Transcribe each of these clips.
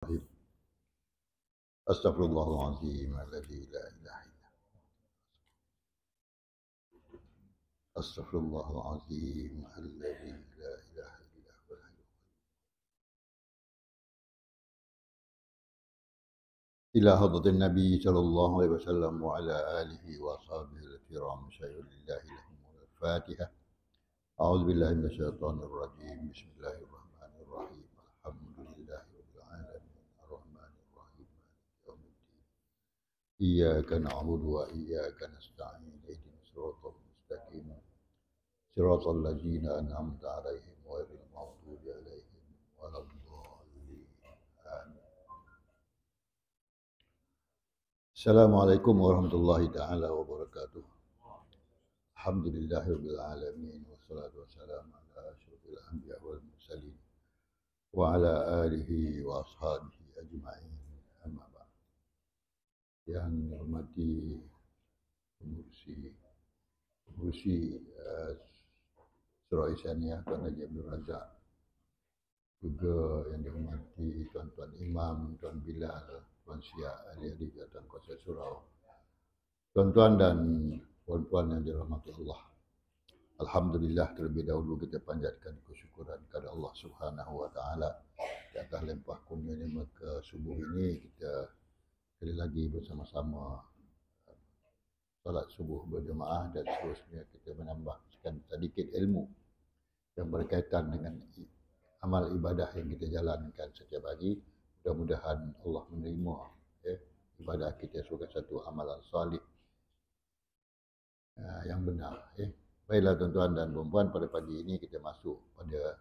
Astaghfirullahaladzim alladzi la ilaha illa Astaghfirullahaladzim alladzi la ilaha illa ila hadratin Nabi sallallahu alaihi wasallam wa ala alihi wa ashabihi al-kiram sayyidillah lahum al-Fatihah. A'udzu billahi minasyaitonir rajim. Bismillahirrahmanirrahim. Alhamdulillahirabbil alamin arrahmanir rahim maliki yaumiddin. Iyyaka na'budu wa iyyaka nasta'in. Ihdinas siratal mustaqim. Siratal ladzina an'amta 'alaihim ghairil maghdubi 'alaihim waladdallin. Amin. Assalamualaikum warahmatullahi taala wabarakatuh. Alhamdulillahirabbil alamin wassalatu wassalamu ala asyrofil anbiya wal mursalin wa ala alihi wa ashabihi ajma'in. Amma ba'd. Yang dihormati pengurusi Surah Isyaniah Tuan Haji Abdul Razak, juga yang dihormati tuan-tuan imam, Tuan Bilal, Tuan Syah, adik-adik dan kuasa surau, tuan-tuan dan puan-puan yang dirahmati Allah. Alhamdulillah, terlebih dahulu kita panjatkan kesyukuran kepada Allah Subhanahu wa taala di atas limpah kurnia maka subuh ini kita sekali lagi bersama-sama salat subuh berjemaah dan seterusnya kita menambahkan sedikit ilmu yang berkaitan dengan amal ibadah yang kita jalankan setiap hari. Mudah-mudahan Allah menerima ibadah kita sebagai satu amalan salih yang benar. Baiklah tuan-tuan dan puan-puan, pada pagi ini kita masuk pada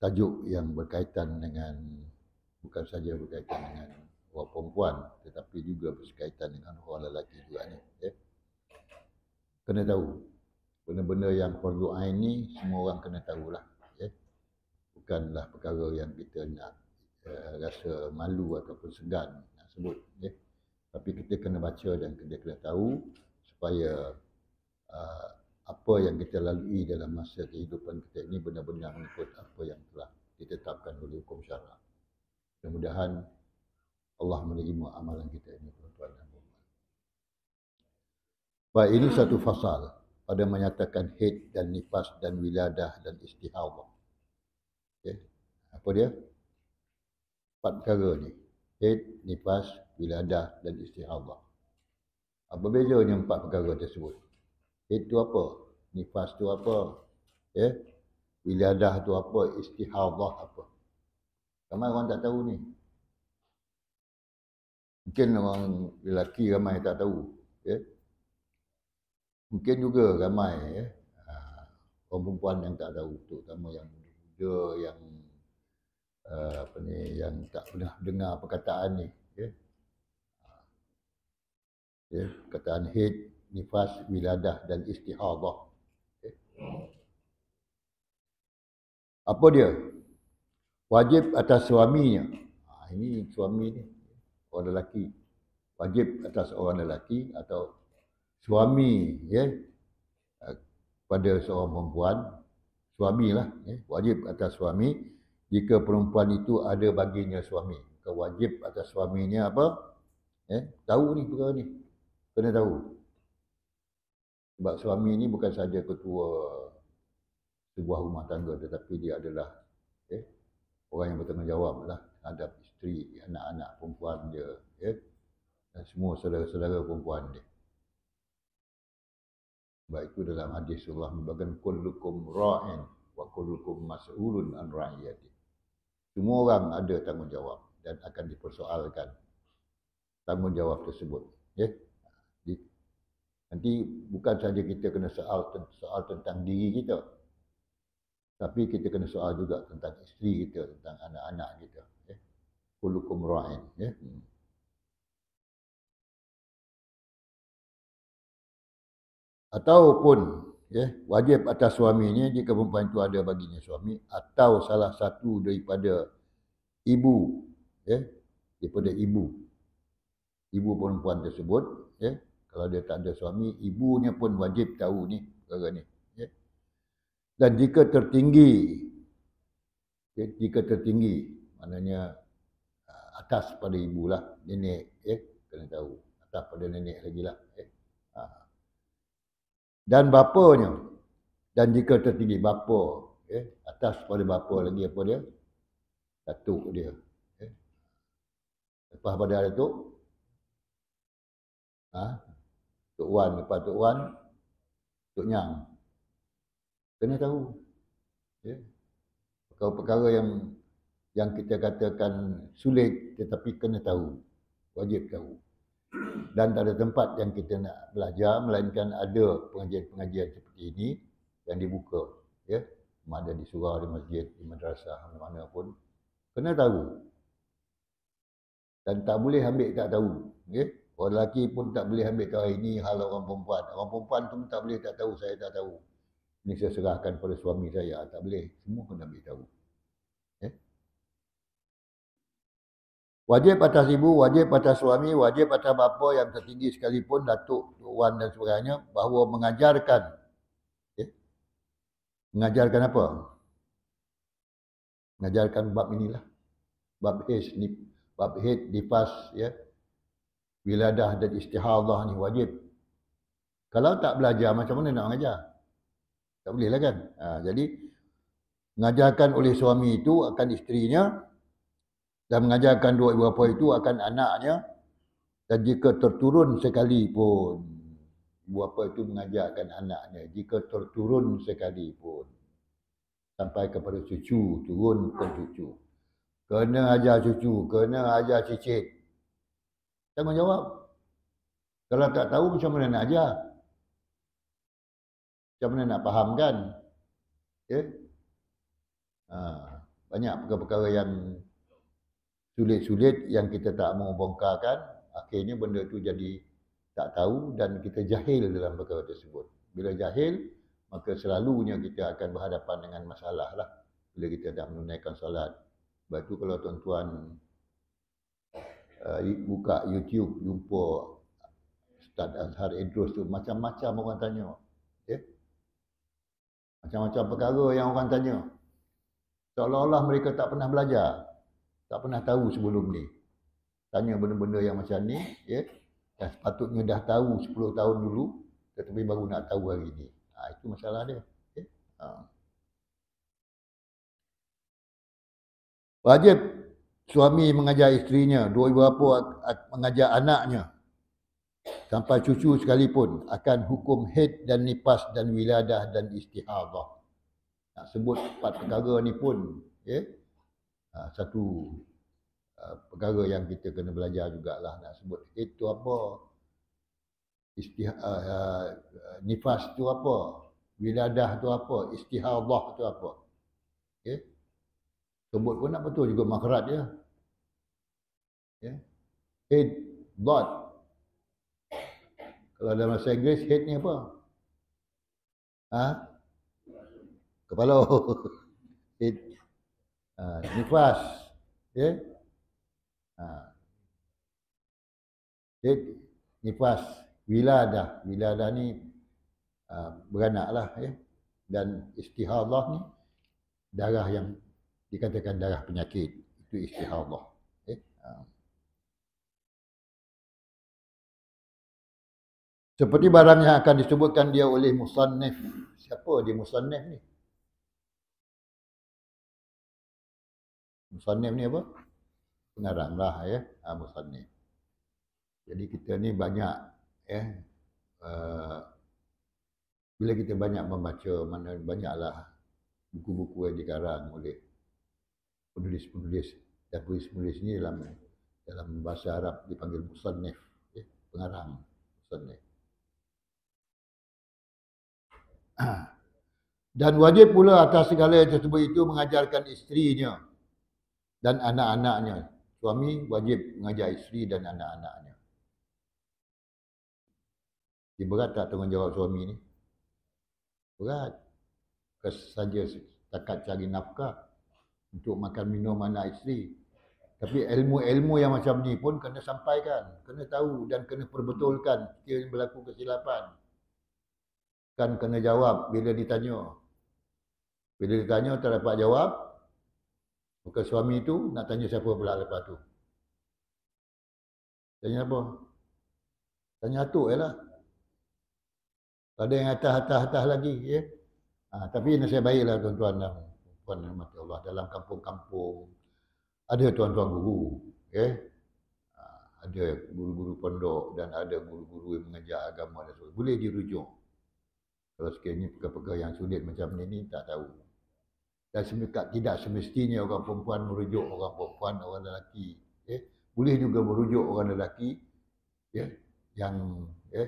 tajuk yang berkaitan dengan, bukan saja berkaitan dengan orang perempuan, tetapi juga berkaitan dengan orang lelaki juga ni. Kena tahu, benda-benda yang fardu ain ni semua orang kena tahulah. Bukanlah perkara yang kita nak rasa malu ataupun segan nak sebut. Tapi kita kena baca dan kita kena tahu supaya apa yang kita lalui dalam masa kehidupan kita ini benar-benar mengikut apa yang telah ditetapkan oleh hukum syarak. Mudah-mudahan Allah menerima amalan kita ini, tuan-tuan dan puan-puan. Baik, ini satu fasal pada menyatakan haid dan nifas dan wiladah dan istihadhah. Apa dia? 4 perkara ni. Haid, nifas, wiladah dan istihadhah. Apa bezanya 4 perkara tersebut? Haid tu apa? Nifas tu apa? Wiladah tu apa? Istihadhah apa? Ramai orang tak tahu ni. Mungkin orang lelaki ramai tak tahu. Mungkin juga ramai orang perempuan yang tak tahu, terutama yang muda, yang yang tak pernah dengar perkataan ni. Perkataan haid, nifas, wiladah dan istihadhah. Apa dia? Wajib atas suaminya. Ini suami ni, orang lelaki. Wajib atas orang lelaki atau suami pada seorang perempuan, suamilah, wajib atas suami jika perempuan itu ada baginya suami. Wajib atas suaminya apa? Tahu ni perkara ni. Kena tahu. Sebab suami ni bukan saja ketua sebuah rumah tangga, tetapi dia adalah orang yang bertanggungjawab lah terhadap isteri, anak-anak perempuan dia, dan semua saudara-saudara perempuan dia. Sebab itu dalam hadis Allah membagikan kullukum ra'in wa kullukum mas'ulun an ra'iyati. Semua orang ada tanggungjawab dan akan dipersoalkan tanggungjawab tersebut. Nanti bukan saja kita kena soal tentang diri kita, tapi kita kena soal juga tentang isteri kita, tentang anak-anak kita. Kullukum ra'in. Ataupun wajib atas suaminya jika perempuan itu ada baginya suami atau salah satu daripada ibu, daripada ibu perempuan tersebut, kalau dia tak ada suami, ibunya pun wajib tahu ni perkara ni. Dan jika tertinggi, maknanya atas pada ibu lah, nenek, kena tahu. Atas pada nenek lagi lah. Dan bapanya. Dan jika tertinggi bapa, atas pada bapa lagi apa dia? Datuk dia. Lepas pada datuk, Tok Wan, lepas Tok Wan, Tok Nyang. Kena tahu. Perkara-perkara yang kita katakan sulit tetapi kena tahu. Wajib tahu. Dan tak ada tempat yang kita nak belajar melainkan ada pengajian-pengajian seperti ini yang dibuka, ada di surau, di masjid, di madrasah, mana-mana pun kena tahu. Dan tak boleh ambil tak tahu, orang lelaki pun tak boleh ambil tahu ini hal orang perempuan. Orang perempuan pun tak boleh tak tahu, saya tak tahu. Ini saya serahkan pada suami saya, tak boleh. Semua kena ambil tahu. Wajib atas ibu, wajib atas suami, wajib atas bapa yang tertinggi sekalipun, datuk, Tok Wan dan sebagainya, bahawa mengajarkan. Mengajarkan apa? Mengajarkan bab inilah. Bab haid, nifas, wiladah dan istihadah ni wajib. Kalau tak belajar, macam mana nak mengajar? Tak boleh lah kan? Jadi, mengajarkan oleh suami itu akan isterinya, dan mengajarkan dua ibu bapa itu akan anaknya, dan jika terturun sekalipun, ibu bapa itu mengajarkan anaknya, jika terturun sekalipun, sampai kepada cucu, turun ke cucu. Kena ajar cucu, kena ajar cicit. Tanggungjawab. Kalau tak tahu macam mana nak ajar? Macam mana nak fahamkan? Banyak perkara-perkara yang sulit-sulit yang kita tak mau bongkarkan, akhirnya benda tu jadi tak tahu dan kita jahil dalam perkara tersebut. Bila jahil, maka selalunya kita akan berhadapan dengan masalah lah bila kita dah menunaikan solat. Sebab tu kalau tuan-tuan buka YouTube, jumpa Ustaz Azhar Idrus tu, macam-macam orang tanya. Macam-macam perkara yang orang tanya. Seolah-olah mereka tak pernah belajar. Tak pernah tahu sebelum ni. Tanya benda-benda yang macam ni, yang sepatutnya dah tahu 10 tahun dulu, tetapi baru nak tahu hari ni. Itu masalah dia. Wajib suami mengajar isterinya, dua ibu bapa mengajar anaknya, sampai cucu sekalipun, akan hukum haid dan nifas dan wiladah dan istihadah. Nak sebut 4 perkara ni pun, satu perkara yang kita kena belajar jugalah. Nak sebut haid tu apa, nifas tu apa, wiladah tu apa, istihadah tu apa. Sebut pun nak betul juga makhraj dia. Haid, dot. Kalau dalam bahasa Inggeris, haid ni apa? Kepala. Haid. Nifas. Haid, nifas, wiladah. Wiladah ni beranak lah. Dan istihadah ni darah yang dikatakan darah penyakit. Itu istihadah. Seperti barang yang akan disebutkan dia oleh musannif. Siapa dia musannif ni? Musannif ni apa? Pengarang lah musannif. Jadi kita ni banyak bila kita banyak membaca, mana banyaklah buku-buku yang dikarang oleh penulis-penulis, dan penulis-penulis ni dalam bahasa Arab dipanggil musannif, pengarang, musannif. Dan wajib pula atas segala yang tersebut itu mengajarkan isterinya dan anak-anaknya. Suami wajib mengajar isteri dan anak-anaknya. Dia berat tak tanggungjawab suami ni? Berat. Saja setakat cari nafkah untuk makan minum anak isteri. Tapi ilmu-ilmu yang macam ni pun kena sampaikan, kena tahu dan kena perbetulkan jika berlaku kesilapan. Kan kena jawab bila ditanya. Bila ditanya tak dapat jawab, maka suami itu nak tanya siapa pula lepas tu. Tanya apa? Tanya atuk je lah. Ada yang atas lagi. Ya? Tapi nasihat baiklah tuan-tuan dan puan rahmati Allah. Dalam kampung-kampung, ada tuan-tuan guru. Ya? Ada guru-guru pondok dan ada guru-guru yang mengajar agama dan sebagainya. Boleh dirujuk. Kalau sekiranya perkara-perkara yang sulit macam ini, tak tahu. Dan tidak semestinya orang perempuan merujuk orang perempuan, orang lelaki. Ya? Boleh juga merujuk orang lelaki ya? yang ya?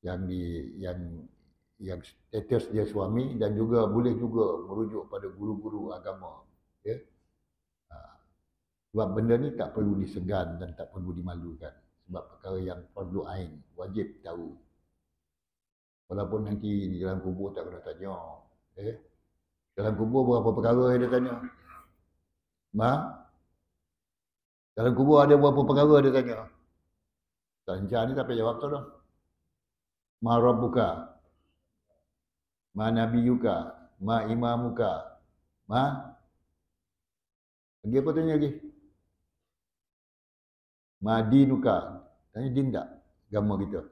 yang status dia suami dan juga boleh juga merujuk pada guru-guru agama. Ya? Sebab benda ni tak perlu disegan dan tak perlu dimalukan. Sebab perkara yang fardu ain, wajib tahu. Walaupun nanti di dalam kubur tak kena tanya. Dalam kubur berapa perkara yang dia tanya? Dalam kubur ada berapa perkara dia tanya? Tak lancar ni tak payah jawab tu dah. Ma rabbuka? Ma nabiyuka? Ma imamuka? Lagi apa tanya lagi? Ma dinuka? Tanya din tak? Agama kita.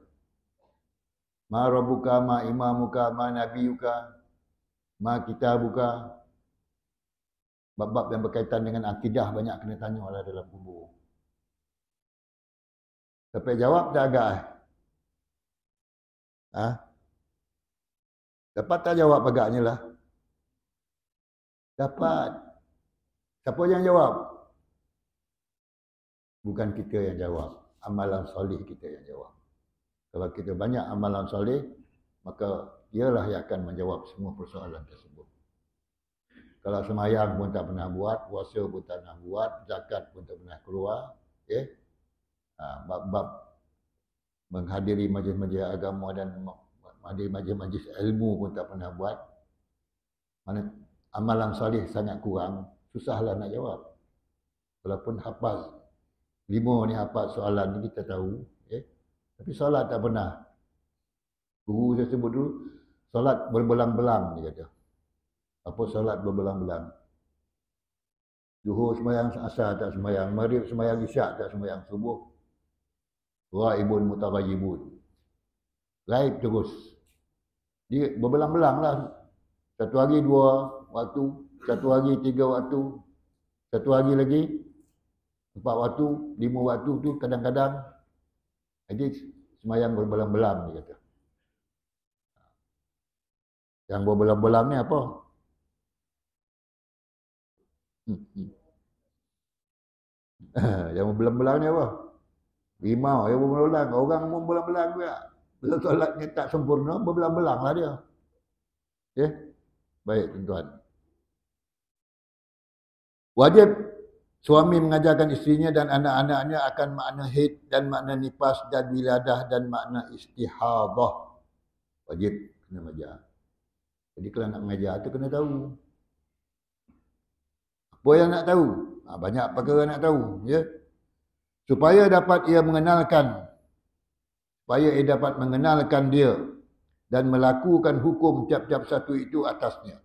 Ma rabbuka? Ma imamuka? Ma nabiyuka? Ma kitabuka? Bab-bab yang berkaitan dengan akidah banyak kena tanya lah dalam kubur. Sampai jawab tak agak? Dapat tak jawab agaknya lah? Dapat. Siapa yang jawab? Bukan kita yang jawab. Amalan soleh kita yang jawab. Kalau kita banyak amalan soleh, maka dialah yang akan menjawab semua persoalan tersebut. Kalau semayang pun tak pernah buat, puasa pun tak pernah buat, zakat pun tak pernah keluar, bab-bab menghadiri majlis-majlis agama dan menghadiri majlis-majlis ilmu pun tak pernah buat. Mana amalan soleh sangat kurang, susahlah nak jawab. Walaupun hafaz 5 ni hafaz soalan ni kita tahu, tapi solat tak pernah. Guru saya sebut dulu, solat berbelang-belang dia kata. Apa solat berbelang-belang? Zuhur sembahyang asar tak sembahyang, maghrib sembahyang isyak tak sembahyang, subuh ghaibun mutaghayyibun. Gaib terus. Dia berbelang-belang lah. Satu hari 2 waktu, satu hari 3 waktu, satu hari lagi 4 waktu, 5 waktu tu kadang-kadang. Jadi sembahyang berbelang-belang dia kata. Yang berbelang-belang ni apa? Yang berbelang-belang ni apa? Rimau yang berbelang-belang. Orang pun berbelang-belang juga. Bila solatnya tak sempurna, berbelang-belang lah dia. Baik tuan-tuan. Wajib suami mengajarkan isterinya dan anak-anaknya akan makna haid dan makna nifas dan wiladah dan makna istihadah. Wajib kena mengajar. Jadi kalau nak mengajar tu kena tahu. Apa yang nak tahu? Banyak perkara nak tahu. Ya? Supaya dapat ia mengenalkan dia dan melakukan hukum tiap-tiap satu itu atasnya.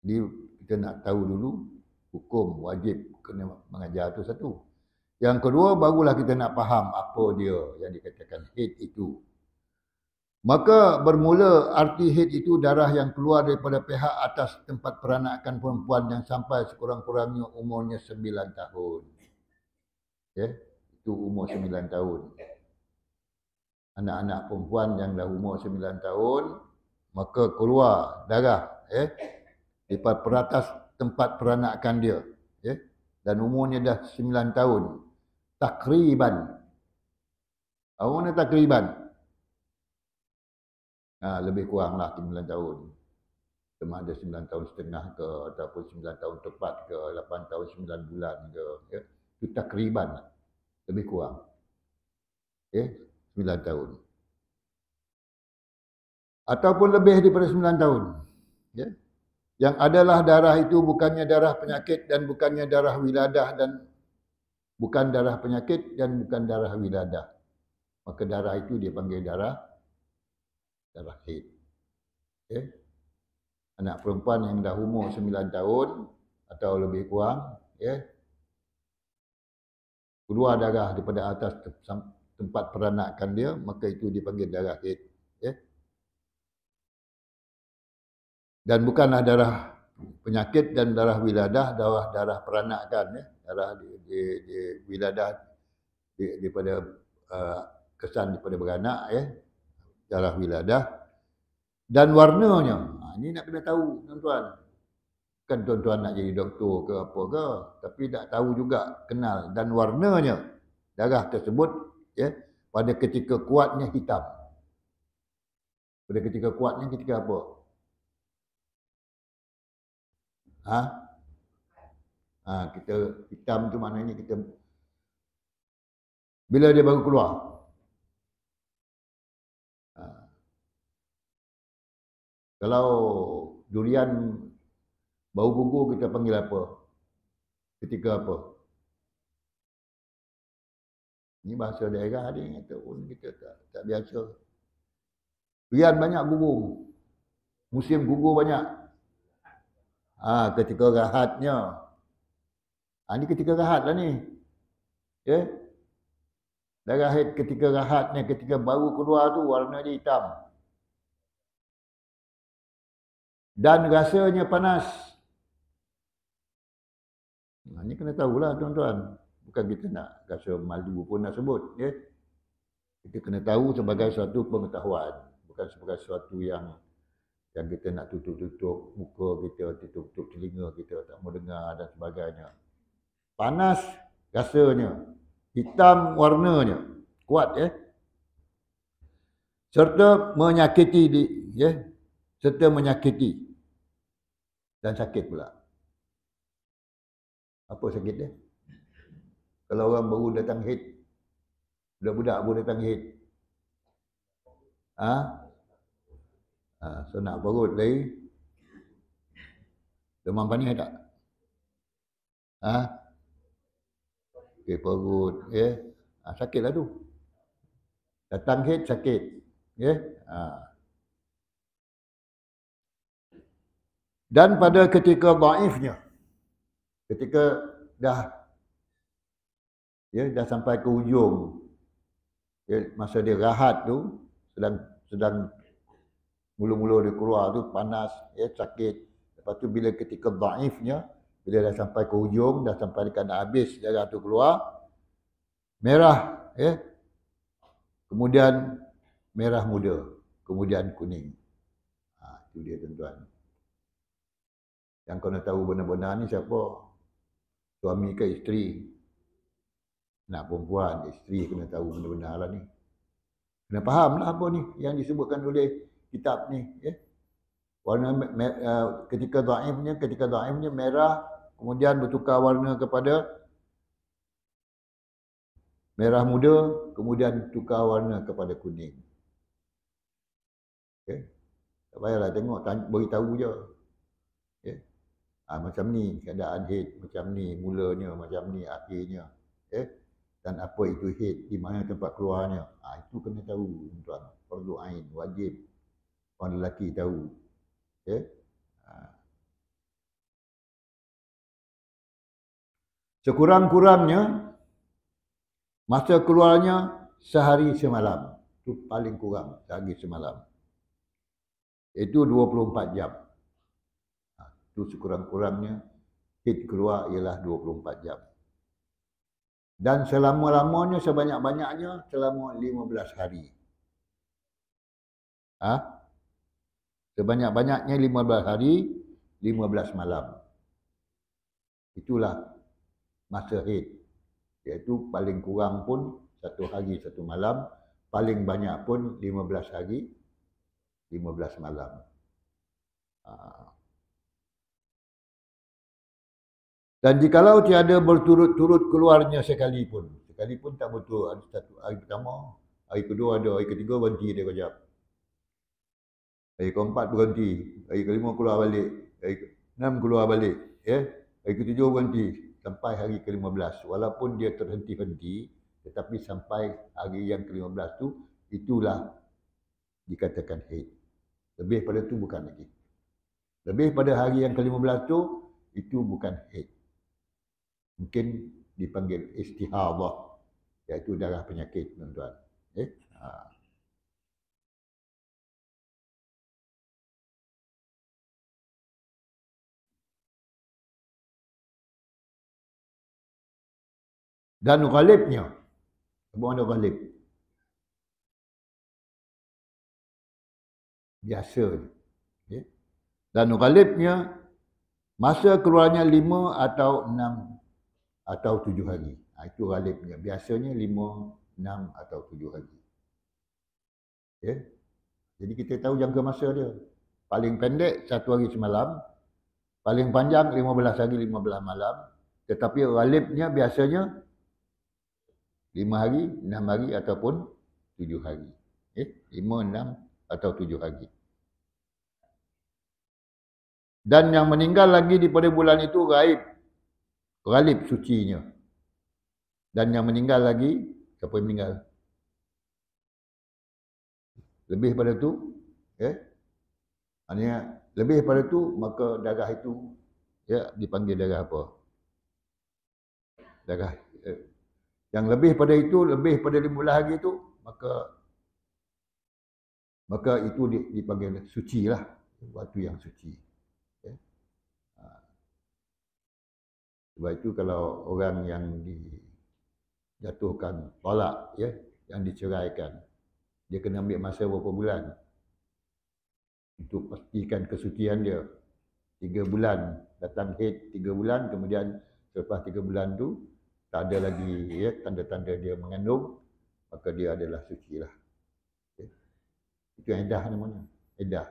Jadi kita nak tahu dulu hukum wajib kena mengajar tu satu. Yang kedua barulah kita nak faham apa dia yang dikatakan haid itu. Maka bermula arti haid itu darah yang keluar daripada pihak atas tempat peranakan perempuan yang sampai sekurang-kurangnya umurnya 9 tahun. Itu umur 9 tahun. Anak-anak perempuan yang dah umur 9 tahun, maka keluar darah daripada peratas tempat peranakan dia. Dan umurnya dah 9 tahun. Takriban. Awalnya takriban. Lebih kuranglah 9 tahun. Sama ada 9 tahun setengah ke, ataupun 9 tahun tepat ke, 8 tahun 9 bulan ke. Itu takriban. Lebih kurang. 9 tahun. Ataupun lebih daripada 9 tahun. Yang adalah darah itu bukannya darah penyakit dan bukannya darah wiladah dan bukan darah penyakit dan bukan darah wiladah. Maka darah itu dia panggil darah haid. Anak perempuan yang dah umur 9 tahun atau lebih kurang, keluar darah daripada atas tempat peranakan dia, maka itu dipanggil darah haid. Ya. Dan bukanlah darah penyakit dan darah wiladah, darah peranakan. Ya. Darah di wiladah daripada kesan daripada beranak, ya. Darah wiladah. Dan warnanya, ini nak kena tahu tuan-tuan. Kan tuan-tuan nak jadi doktor ke apa ke, tapi tak tahu juga, kenal. Dan warnanya, darah tersebut, ya, pada ketika kuatnya hitam. Pada ketika kuatnya ketika apa? Kita hitam tu maknanya kita bila dia baru keluar. Kalau durian bau gugur kita panggil apa? Ketika apa? Ini bahasa daerah ni, ataupun kita tak biasa. Durian banyak gugur. Musim gugur banyak. Ketika rahatnya. Ini ketika rahat lah ni. Ya. Darah haid ketika rahatnya, ketika baru keluar tu warna dia hitam. Dan rasanya panas. Ini kena tahulah tuan-tuan. Bukan kita nak rasa malu pun nak sebut. Ya. Kita kena tahu sebagai suatu pengetahuan. Bukan sebagai sesuatu yang kita nak tutup-tutup muka kita, tutup-tutup telinga kita, tak mau dengar dan sebagainya. Panas rasanya, hitam warnanya, kuat, ya. Serta menyakiti, ya. Serta menyakiti dan sakit pula. Apa sakit dia? Kalau orang baru datang haid, budak-budak baru datang haid, senak perut lagi, demam panas tak? Perut, ya. Sakitlah tu. Datang haid sakit, ya. Dan pada ketika dhaifnya, ketika dah sampai ke ujung, ya, masa dia rahat tu, sedang mula-mula dia keluar tu panas, ya, sakit. Lepas tu bila ketika dhaifnya, bila dah sampai ke ujung, dah sampai dekat nak habis darah tu keluar, merah, ya. Kemudian merah muda, kemudian kuning. Itu dia tuan-tuan. Yang kau nak tahu benar-benar ni siapa? Suami ke isteri? Nak perempuan, isteri kena tahu benar-benar lah ni. Kena faham lah apa ni yang disebutkan oleh kitab ni. Ya? Warna ketika dhaifnya merah, kemudian bertukar warna kepada merah muda, kemudian tukar warna kepada kuning. Okay? Tak payahlah tengok, beritahu je. Okay? Macam ni keadaan haid, macam ni mulanya, macam ni akhirnya. Okay? Dan apa itu haid, di mana tempat keluarnya. Itu kena tahu, tuan. Fardu ain, wajib. Orang lelaki tahu. Okay? Sekurang-kurangnya, masa keluarnya sehari semalam. Itu paling kurang, sehari semalam. Itu 24 jam. Itu sekurang-kurangnya haid keluar ialah 24 jam. Dan selama-lamanya, sebanyak-banyaknya selama 15 hari. Sebanyak-banyaknya 15 hari, 15 malam. Itulah masa haid. Iaitu paling kurang pun 1 hari 1 malam, paling banyak pun 15 hari, 15 malam. Dan jikalau tiada berturut-turut keluarnya sekalipun tak betul, ada satu hari pertama, hari kedua ada, hari ketiga berhenti dia kejap. Hari keempat berhenti, hari kelima keluar balik, hari keenam keluar balik, ya. Hari ketujuh berhenti sampai hari ke-15. Walaupun dia terhenti-henti, tetapi sampai hari yang ke-15 tu, itulah dikatakan haid. Lebih pada tu bukan lagi. Lebih pada hari yang ke-15 tu, itu bukan haid. Mungkin dipanggil istihadhah, iaitu darah penyakit, tuan-tuan. Dan ghalibnya, apa makna ghalib? Biasa. Dan ghalibnya masa keluarnya 5 atau 6 atau 7 hari. Itu ghalibnya. Biasanya 5, 6 atau 7 hari. Jadi kita tahu jangka masa dia. Paling pendek 1 hari semalam, paling panjang 15 hari 15 malam. Tetapi ghalibnya biasanya 5 hari, 6 hari ataupun 7 hari. 5, 6 atau 7 hari. Dan yang meninggal lagi daripada bulan itu gaib. Ghalib sucinya. Dan yang meninggal lagi, siapa yang meninggal? Lebih pada tu, maknanya lebih pada tu, maka darah itu dipanggil darah apa? Darah. Yang lebih pada itu, lebih pada 15 hari itu, maka itu dipanggil suci lah. Waktu yang suci. Sebab itu kalau orang yang dijatuhkan talak, yang diceraikan, dia kena ambil masa berapa bulan untuk pastikan kesucian dia. 3 bulan, datang haid 3 bulan, kemudian selepas 3 bulan tu tak ada lagi tanda-tanda dia mengandung, maka dia adalah suci lah. Itu iddah namanya, iddah.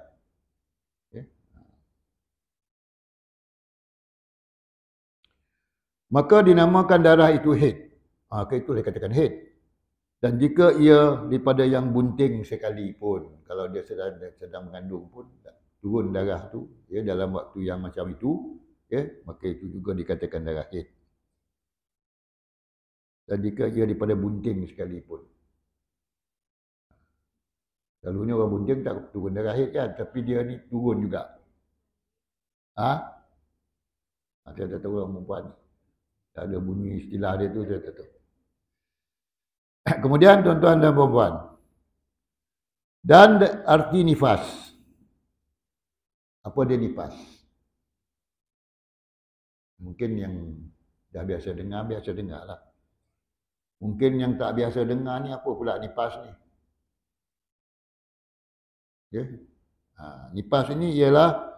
Maka dinamakan darah itu haid. Itu dia katakan haid. Dan jika ia daripada yang bunting sekalipun, kalau dia sedang mengandung pun, turun darah tu dalam waktu yang macam itu, maka itu juga dikatakan darah haid. Dan jika ia daripada bunting sekalipun. Selalunya orang bunting tak turun darah haid kan, tapi dia ni turun juga. Saya tak tahu orang perempuan. Tak ada bunyi istilah dia tu, saya tak tahu. Kemudian tuan-tuan dan puan-puan, dan arti nifas. Apa dia nifas? Mungkin yang dah biasa dengar lah. Mungkin yang tak biasa dengar ni, apa pula nifas ni? Nifas ini ialah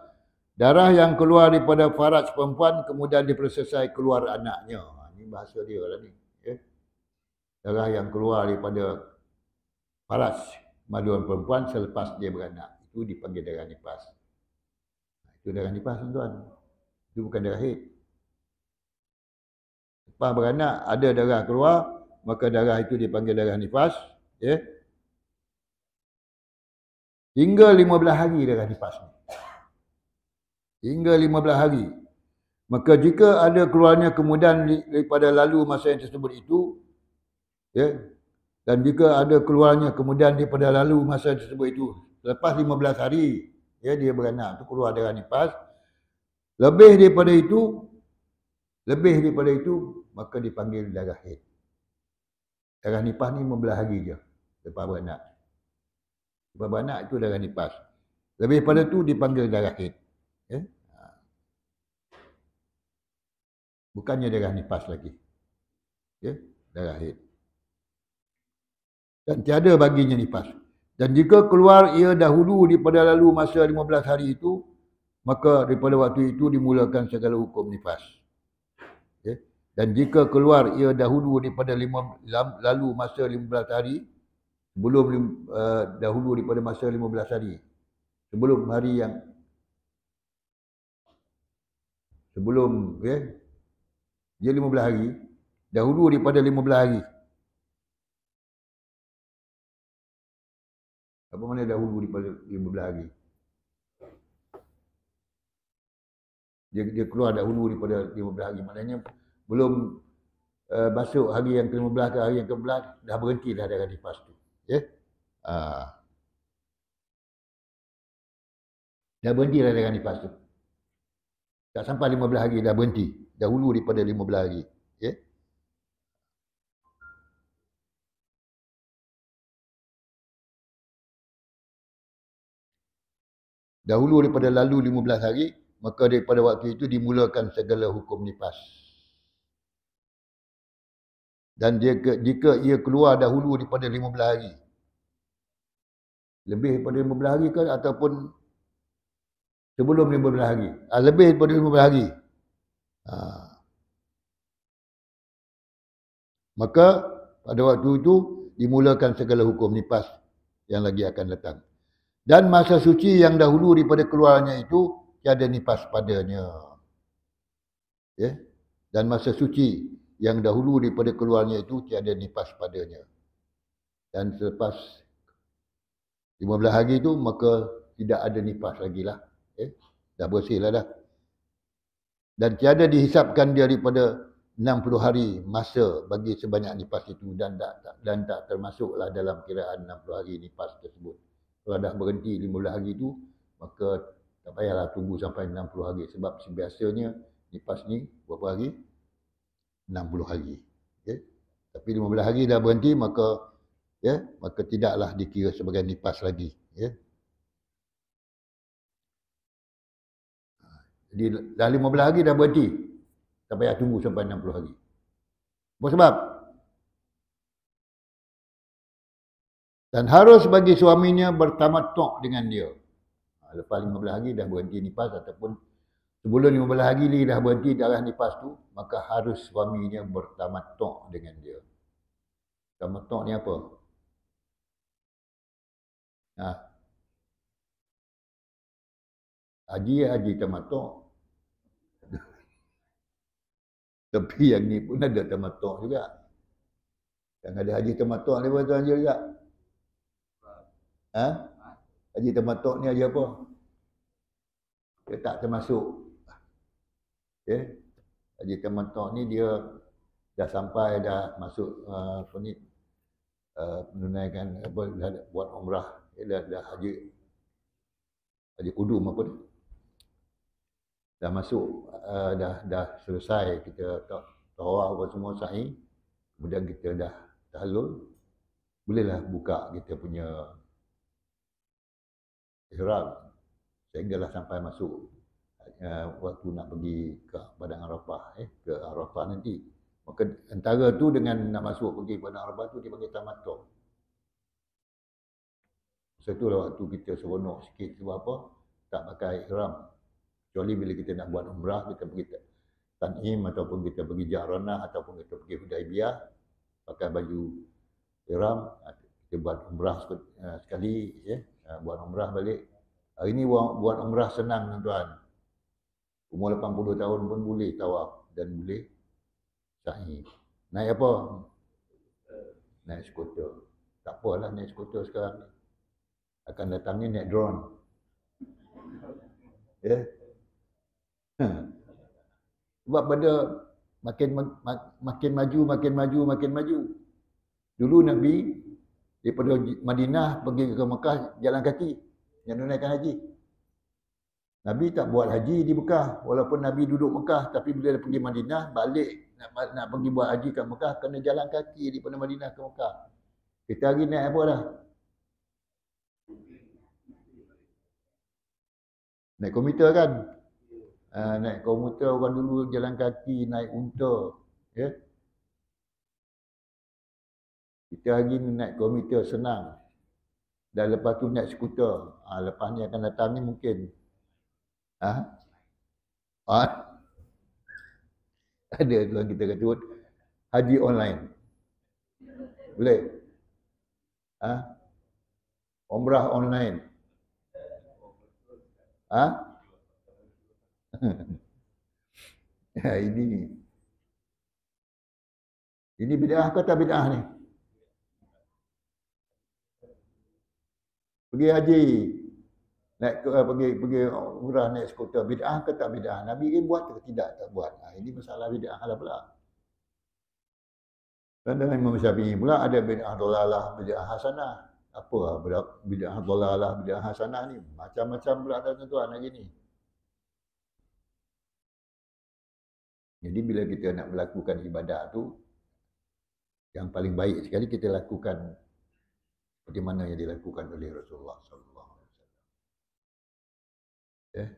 darah yang keluar daripada faraj perempuan kemudian diprosesai keluar anaknya. Ini bahasa dia lah ni. Darah yang keluar daripada faraj maduan perempuan selepas dia beranak. Itu dipanggil darah nifas. Itu darah nifas, tuan-tuan. Itu bukan darah haid. Lepas beranak ada darah keluar, maka darah itu dipanggil darah nifas. Hingga 15 hari darah nifas ni. Hingga 15 hari. Maka jika ada keluarnya kemudian daripada lalu masa yang tersebut itu, dan jika ada keluarnya kemudian daripada lalu masa tersebut itu, lepas 15 hari, dia beranak, tu keluar darah nifas, lebih daripada itu, maka dipanggil darah haid. Darah nifas ni 15 hari je, lepas beranak. Lepas beranak itu darah nifas. Lebih pada tu dipanggil darah haid. Bukannya darah nifas lagi. Darah haid. Dan tiada baginya nifas. Dan jika keluar ia dahulu daripada lalu masa 15 hari itu, maka daripada waktu itu dimulakan segala hukum nifas. Dan jika keluar ia dahulu daripada lalu masa 15 hari, dahulu daripada masa 15 hari, sebelum hari yang dia 15 hari, dahulu daripada 15 hari. Apa makna dahulu daripada 15 hari? Dia keluar dahulu daripada 15 hari. Maknanya belum masuk hari yang ke-15 ke hari yang ke-11, dah berhenti dah darah nifas tu. Dah berhenti dah darah nifas tu. Tak sampai 15 hari dah berhenti. Dahulu daripada 15 hari. dahulu daripada lalu 15 hari, maka daripada waktu itu dimulakan segala hukum nifas. Dan jika ia keluar dahulu daripada 15 hari, lebih daripada 15 hari ke ataupun sebelum 15 hari? Lebih daripada 15 hari. Maka pada waktu itu dimulakan segala hukum nifas yang lagi akan datang. Dan masa suci yang dahulu daripada keluarnya itu tiada nifas padanya. Ya? Dan masa suci yang dahulu daripada keluarnya itu tiada nifas padanya. Dan selepas 15 hari itu maka tidak ada nifas lagi lah. Dah bersih lah dah. Dan tiada dihisapkan daripada 60 hari masa bagi sebanyak nifas itu dan tak termasuklah dalam kiraan 60 hari nifas tersebut. Kalau dah berhenti 15 hari itu, maka tak payahlah tunggu sampai 60 hari sebab biasanya nifas ni berapa hari? 60 hari. Okay? Tapi 15 hari dah berhenti maka maka tidaklah dikira sebagai nifas lagi. Jadi dah 15 hari dah berhenti. Tak payah tunggu sampai 60 hari. Apa sebab? Dan harus bagi suaminya bertamattu' dengan dia. Lepas 15 hari dah berhenti nifas ataupun sebelum 15 hari lagi dah berhenti darah nifas tu, maka harus suaminya bertamattu' dengan dia. Tamattu' ni apa? Haji tamattu'. Tapi yang ni pun ada tamattu' juga. Yang ada haji tamattu' ni pun tuan juga. Haji tamattu' ni haji apa? Dia tak termasuk. Haji tamattu' ni dia dah sampai, dah masuk menunaikan buat umrah. Dia dah haji kudum apa ni? Dah masuk, dah selesai kita tawaf apa semua sa'i, kemudian kita dah tahallul, bolehlah buka kita punya ihram sehinggalah sampai masuk waktu nak pergi ke Padang Arafah, ke Arafah nanti. Maka antara tu dengan nak masuk pergi Padang Arafah tu dia panggil tamattu'. Itulah waktu kita seronok sikit sebab apa? Tak pakai ihram. Kecuali bila kita nak buat umrah, kita pergi Tan'im ataupun kita pergi Ja'ranah ataupun kita pergi Hudaibiyah, pakai baju ihram, kita buat umrah sekali, buat umrah balik. Hari ni buat umrah senang tuan. Umur 80 tahun pun boleh tawaf dan boleh sa'i. Naik apa? Naik skuter. Tak apalah naik skuter sekarang ni. Akan datang ni naik drone. Sebab pada makin maju. Dulu Nabi daripada Madinah pergi ke Mekah jalan kaki yang menunaikan haji. Nabi tak buat haji di Mekah, walaupun Nabi duduk Mekah, tapi bila dia pergi Madinah balik nak pergi buat haji ke Mekah kena jalan kaki daripada Madinah ke Mekah. Kita hari naik apa dah? Naik komuter kan? Naik komuter, orang dulu jalan kaki, naik unta. Kita hari ni naik komuter senang. Dan lepas tu naik skuter. Lepas ni akan datang ni mungkin. Ada tuan kita kata haji online. Boleh? Umrah online. Ini bid'ah ke tak bid'ah ni? Pergi haji, pergi umrah naik skuter, bid'ah ke tak bid'ah? Nabi ini buat ke tidak? Tak buat. Ini masalah bid'ah lah pula. Dan dalam Imam Syafi'i pula ada bid'ah dolalah, bid'ah hasanah. Apa bid'ah dolalah, bid'ah hasanah ni? Macam-macam pula tuan-tuan hari ni. Jadi bila kita nak melakukan ibadah tu, yang paling baik sekali kita lakukan seperti mana yang dilakukan oleh Rasulullah SAW. Ya.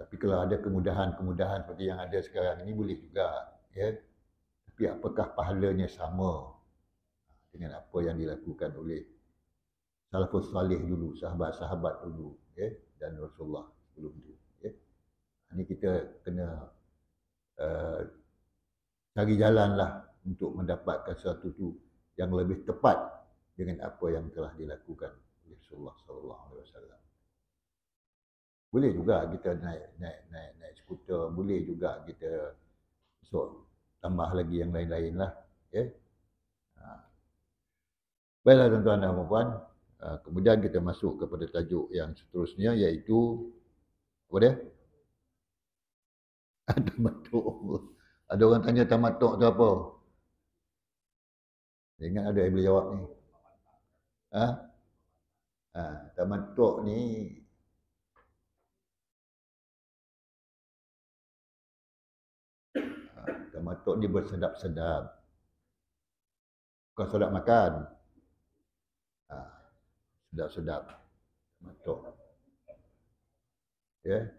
Tapi kalau ada kemudahan-kemudahan seperti yang ada sekarang ini boleh juga. Ya. Tapi apakah pahalanya sama dengan apa yang dilakukan oleh salafus salih dulu, sahabat-sahabat dulu, ya, dan Rasulullah sebelum itu. Ya. Ini kita kena uh, cari jalanlah untuk mendapatkan sesuatu itu yang lebih tepat dengan apa yang telah dilakukan oleh Rasulullah sallallahu alaihi wasallam. Boleh juga kita naik skuter, boleh juga kita tambah lagi yang lain-lain lah. Ya. Baiklah tuan-tuan dan puan-puan, kemudian kita masuk kepada tajuk yang seterusnya iaitu apa dia? Tamatuk. Ada orang tanya tamatuk tu apa? Ingat ada yang boleh jawab ni. Ha? Tamatuk ni tamatuk ni bersedap-sedap. Bukan sedap makan. Sedap-sedap. Tamatuk. Ya.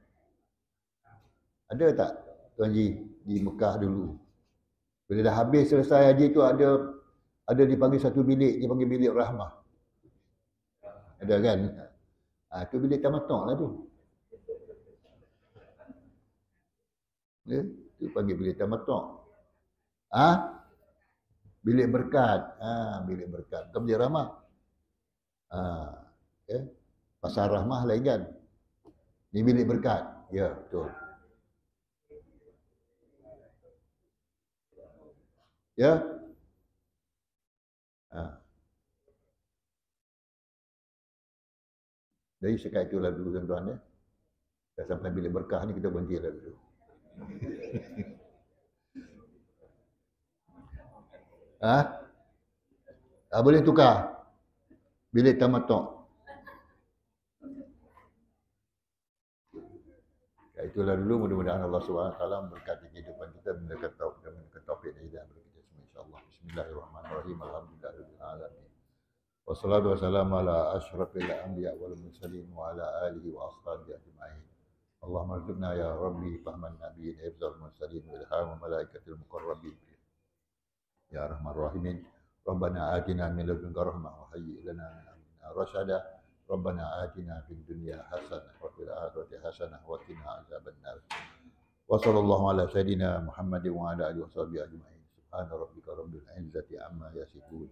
Ada tak Tuan Haji di Mekah dulu? Bila dah habis selesai haji tu ada dipanggil satu bilik, dipanggil bilik rahmah. Ada kan? Tu bilik tamatuk lah tu. Ya, tu panggil bilik tamatuk. Bilik berkat. Bilik berkat. Bukan bilik rahmah. Ya. Pasar rahmah lain kan? Ni bilik berkat. Ya, betul. Ya. Jadi sekat itulah dulu tuan-tuan ya. Dah sampai bilik berkah ni kita berhenti lah dulu. Boleh tukar. Bilik tamatuk. Itulah dulu, mudah-mudahan Allah SWT memberkati kehidupan kita, mendekat taufik dan hidayah bagi kita semua insya-Allah. Bismillahirrahmanirrahim. Alhamdulillahirabbil wassalatu wassalamu ala asyrafil anbiya wal mursalin wa ala alihi wa ashabihi ajma'in. Allahumma rzuqna ya rabbi fahman nabiyyin hifdzal mursalin wa ilham malaikatil muqarrabin. Ya arhamar rahimin. Rabbana atina min ladunka rahmah wa hayyi lana min amrina rasyada. Rabbana atina fid dunya hasanah wa fil akhirati hasanah wa qina adzabannar. Wa sallallahu ala sayidina Muhammadin wa ala alihi washabihi ajma'in. Subhana rabbika rabbil izzati amma yasifun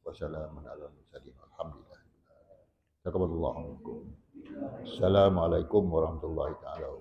wa salamun ala mursalin. Alhamdulillah. Taqabbalallahu minkum. Assalamualaikum warahmatullahi taala wabarakatuh.